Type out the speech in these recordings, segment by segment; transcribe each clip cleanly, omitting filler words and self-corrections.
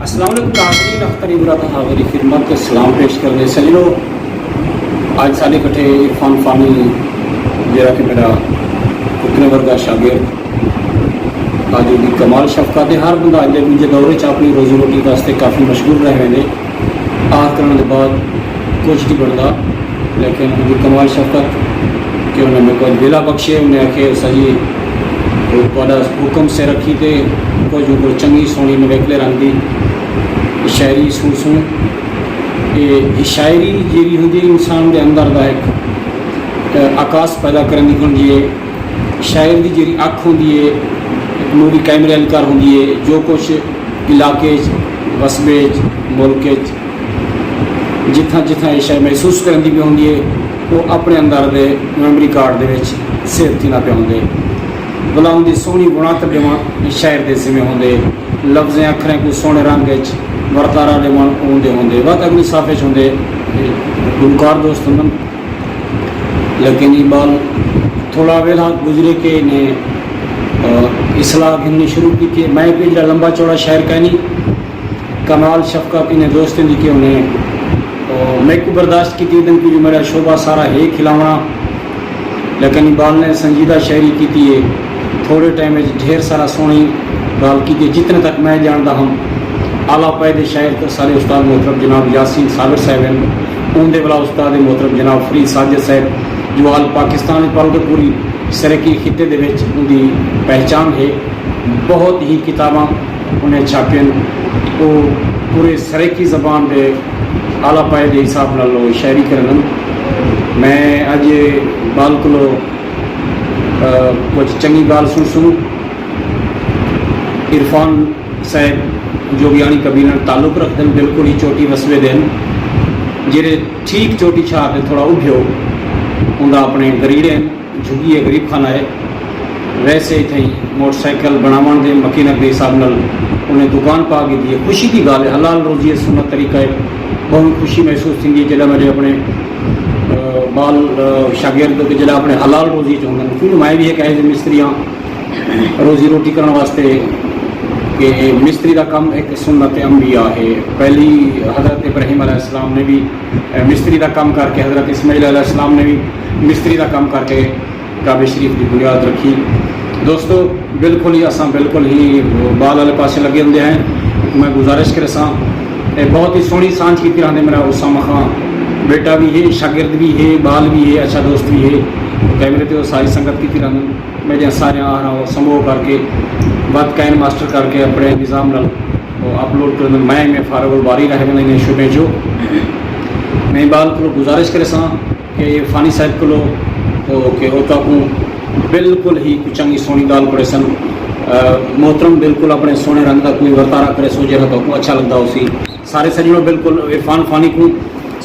السلام علیکم ناظرین، اختر عبرت حاضری خدمت کے سلام پیش کرنے سجنو آج سالے کٹھے عرفان فانی جرا کہ میرا پتنے ورگا شاگرد آج بھی کمال شفقت ہے. ہر بندہ اجلے مجھے دورے چ اپنی روزی روٹی واسطے کافی مشغول رہے ہیں. آہ کرنے کے بعد کچھ نہیں بنتا، لیکن ان کی کمال شفقت کہ انہیں میرے کو ویلا بخشے. انہیں آخے سجی حکم سے رکھی تے کچھ چنگی سونی نویکلے رنگ دی شاعری سن یہ شاعری جی ہوں انسان کے اندر کا ایک آکاس پیدا کرنے کی ہوں. شاعر کی جی اکھ ہوں مووی کیمرے والی کار ہوں. جو کچھ علاقے قصبے ملک جتھاں جتھاں یہ شاعر محسوس کرنے پہ ہوں وہ اپنے اندر دے میموری کارڈ دے سیو تھی پہ ہوں. بلا ان کی سونی بناوٹ دے شاعر کے ذمے ہوں. لفظیں اکھریں کو سونے رنگ ورتارا دے ہوں بہت اگلی صافے ہوں گلوکار دوست ہوں. لیکن یہ بال تھوڑا ویلا گزرے کہ انہیں اصلاح گھننی شروع کی تھی. میں بھی جڑا لمبا چوڑا شاعر کہنی کمال شفقت انہیں دوستیں دی کہ انہیں میں کو برداشت کی تھی دن کی جو میرا شعبہ سارا ہے کھلاونا. لیکن اقبال نے سنجیدہ شاعری کی تھی تھوڑے ٹائم میں ڈھیر سارا سونی گال کی تھی. جتنے تک میں جانتا ہوں اعلیٰ پائے شاعر تو سارے استاد محترم جناب یاسین صابر صاحب ہیں. اندے والا استاد محترم جناب فرید ساجد صاحب جو آل پاکستان پل کے پوری سرکی خطے دے وچ ان کی پہچان ہے. بہت ہی کتاباں انہیں چھاپیں وہ پورے سرکی زبان دے اعلیٰ پائے کے حساب نال شاعری کرن. میں اج بال کو کچھ چنگی گال سنوں. عرفان صاحب جو گیانی قبیلہ تعلق رکھتے ہیں بالکل ہی چوٹی وسبے دن جہے ٹھیک چوٹی چھا کے تھوڑا ابھیو انہیں اپنے گریڑے جھگی ہے غریب خانہ ہے. ویسے ہی موٹر سائیکل بناو دے مکینک کے حساب نال انہیں دکان پا کے دی. خوشی کی گال ہے، حلال روزی سنت طریقہ ہے. بہت خوشی محسوس تھی ہے جب میرے اپنے بال شاگرد کے جڑا اپنے حلال روزی چاہوں گا. کیونکہ میں بھی ایک ایسے مستریاں روزی روٹی کرنے واسطے کہ مستری کا کام ایک سنت انبیاء ہے. پہلی حضرت ابراہیم علیہ السلام نے بھی مستری کا کام کر کے، حضرت اسماعیل علیہ السلام نے بھی مستری کا کام کر کے کعبہ شریف کی بنیاد رکھی. دوستو بالکل ہی اساں بالکل ہی بال والے پاسے لگے ہوتے ہیں. میں گزارش کر سا بہت ہی سونی سانج کی طرح میرا اسامہ خان بیٹا بھی ہے، شاگرد بھی ہے، بال بھی ہے، اچھا دوست بھی ہے. کیمرے تے ساری سنگت کی طرح میں جہاں سارے آ رہا ہوں سمو کر کے بات کائن ماسٹر کر کے اپنے نظام نال اپلوڈ کر میں فارغ الباری رہ گئے شعبے جو میں بال کو گزارش کرے سا کہ فانی صاحب کو کہ ہوتا ہوں بالکل ہی کچھ چنگی سونی گال پڑے سن. محترم بالکل اپنے سونے رنگ کا کوئی ورتارا کرے سوچے رہتا ہوں اچھا لگتا اسی. سارے سجنوں بالکل عرفان فانی کو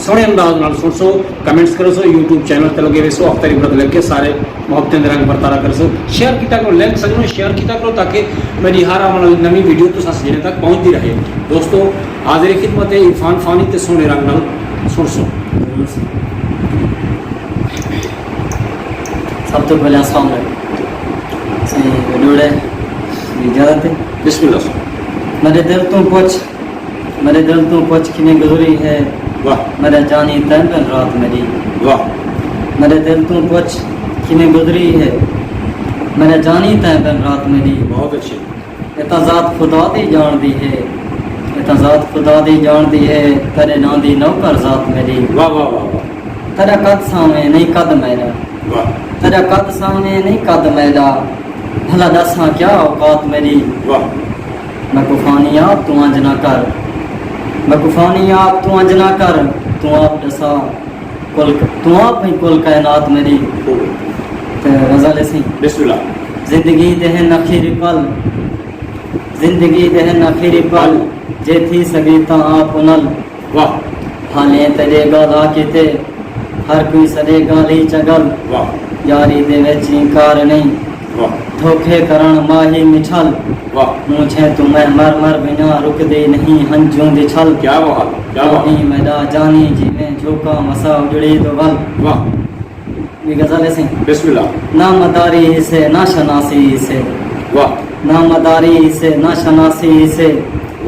سونے انداز نال سن سو، کمنٹس کرو سو، یوٹیوب چینل تے لگے وے سو، اختر عبرت لگ کے سارے محبتیں رنگ برتارا کر سو. شیئر کیتا کرو، لنک سجنوں شیئر کیتا کرو تاکہ میری ہر آنے نئی ویڈیو تو سجنے تک پہنچتی رہے. دوستو حاضر خدمت ہے عرفان فانی تے سونے رنگ نال سن سو. سب تو پہلے السلام علیکم. ویڈیو اجازت ہے. بسم اللہ. میرے دل تو پوچھ کھنے گزری ہے واہ میرے جانی تین رات میری. واہ میرے دل تو پوچھ کھنے گزری ہے میرے جانی تین رات میری. بہت اچھے. اتنا ذات خدا دی جان دی ہے، اتنا ذات خدا دی جان دی ہے تیرے نام دی نوکر ذات میری. واہ واہ واہ واہ. تیرا قد سامنے نہیں قد میرا، واہ تیرا قد سامنے نہیں قد میرا، بھلا دساں کیا اوقات میری. واہ. میں کو فانی آپ تو انج نہ کر، میں کو فانی آپ تو انج نہ کر، تو آپ دسا کل تو آپ ہی کل کائنات میری. تے غزل سی. بسم اللہ. زندگی دے نخیر پل، زندگی دے نخیر پل جے تھی سگی تا آپ نل. واہ حالیں تیرے گالا کیتے ہر کوئی سرے گالی چگل. واہ یاری دے وچ انکار نہیں، واہ دھوکے کرن ماہی مٹھل. واہ. مجھے تمہیں مر مر بنا رک دے نہیں ہنجوں دی چھل. کیا بات کیا بات. نہیں میرا جانی جی میں جھوکا مسا اجڑی تو ول. واہ. یہ غزل سے. بسم اللہ. نہ مداری سے نہ شناسی سے، واہ نہ مداری سے نہ شناسی سے،